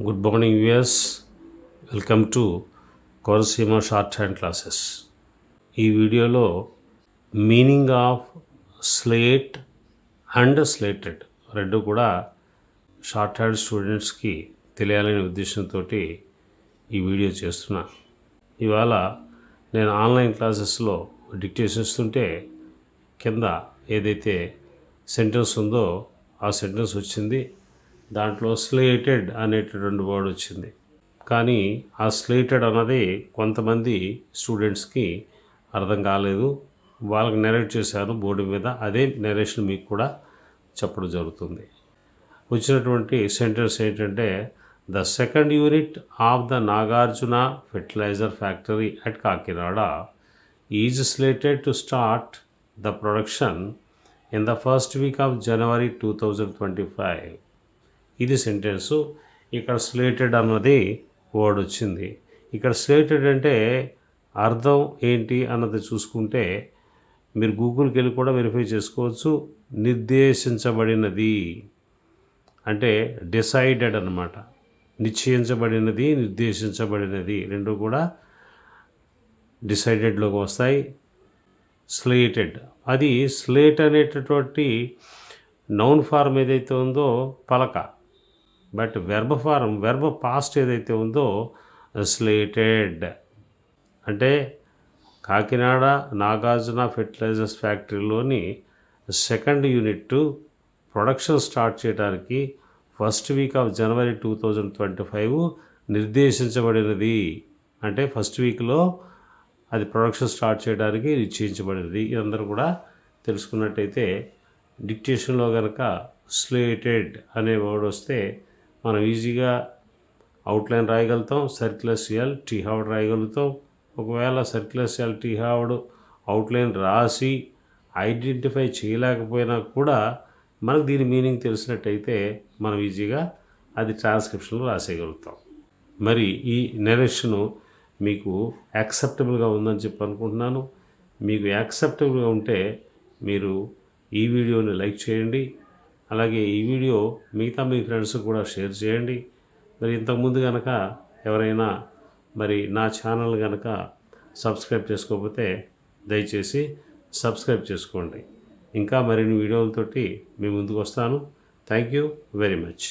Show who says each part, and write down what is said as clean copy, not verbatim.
Speaker 1: Good morning, viewers. Welcome to Koraseema shorthand classes. ఈ వీడియోలో meaning of slate and slated రెండు కూడా short hand స్టూడెంట్స్కి తెలియాలనే ఉద్దేశంతో ఈ వీడియో చేస్తున్నా. ఇవాళ నేను ఆన్లైన్ క్లాసెస్లో డిక్టేషన్ ఇస్తుంటే కింద ఏదైతే సెంటెన్స్ ఉందో ఆ సెంటెన్స్ వచ్చింది. దాంట్లో స్లేటెడ్ అనేటటువంటి వర్డ్ వచ్చింది. కానీ ఆ స్లేటెడ్ అన్నది కొంతమంది స్టూడెంట్స్కి అర్థం కాలేదు. వాళ్ళకి నెరేట్ చేశాను బోర్డు మీద. అదే నెరేషన్ మీకు కూడా చెప్పడం జరుగుతుంది. వచ్చినటువంటి సెంటెన్స్ ఏంటంటే, the second unit of the Nagarjuna fertiliser factory at Kakinada is slated to start the production in the first week of January 2025. ఇది సెంటెన్సు. ఇక్కడ స్లేటెడ్ అన్నది వర్డ్ వచ్చింది. ఇక్కడ స్లేటెడ్ అంటే అర్థం ఏంటి అన్నది చూసుకుంటే మీరు గూగుల్కి వెళ్ళి కూడా వెరిఫై చేసుకోవచ్చు. నిర్దేశించబడినది అంటే డిసైడెడ్ అన్నమాట. నిశ్చయించబడినది, నిర్దేశించబడినది రెండు కూడా డిసైడెడ్లోకి వస్తాయి. స్లేటెడ్ అది స్లేట్ అనేటటువంటి నౌన్ ఫార్మ్ ఏదైతే ఉందో పలక, బట్ వెర్బ పాస్ట్ ఏదైతే ఉందో స్లేటెడ్ అంటే కాకినాడ నాగార్జున ఫెర్టిలైజర్స్ ఫ్యాక్టరీలోని సెకండ్ యూనిట్ ప్రొడక్షన్ స్టార్ట్ చేయడానికి ఫస్ట్ వీక్ ఆఫ్ జనవరి 2025 నిర్దేశించబడినది. అంటే ఫస్ట్ వీక్లో అది ప్రొడక్షన్ స్టార్ట్ చేయడానికి నిశ్చయించబడినది. ఇదందరూ కూడా తెలుసుకున్నట్టయితే డిక్టేషన్లో కనుక స్లేటెడ్ అనే వర్డ్ వస్తే మనం ఈజీగా అవుట్లైన్ రాయగలుగుతాం. సర్క్యులర్ ఎల్ టీ హార్డ్ రాయగలుగుతాం. ఒకవేళ circular L T hard outline రాసి ఐడెంటిఫై చేయలేకపోయినా కూడా మనకు దీని మీనింగ్ తెలిసినట్టయితే మనం ఈజీగా అది ట్రాన్స్క్రిప్షన్లో రాసేయగలుగుతాం. మరి ఈ నెరేషను మీకు యాక్సెప్టబుల్గా ఉందని చెప్పి అనుకుంటున్నాను. మీకు యాక్సెప్టబుల్గా ఉంటే మీరు ఈ వీడియోని లైక్ చేయండి. అలాగే ఈ వీడియో మిగతా మీ ఫ్రెండ్స్కి కూడా షేర్ చేయండి. మరి ఇంతకుముందు కనుక ఎవరైనా మరి నా ఛానల్ కనుక సబ్స్క్రైబ్ చేసుకోకపోతే దయచేసి సబ్స్క్రైబ్ చేసుకోండి. ఇంకా మరిన్ని వీడియోలతోటి మీ ముందుకు వస్తాను. Thank you very much.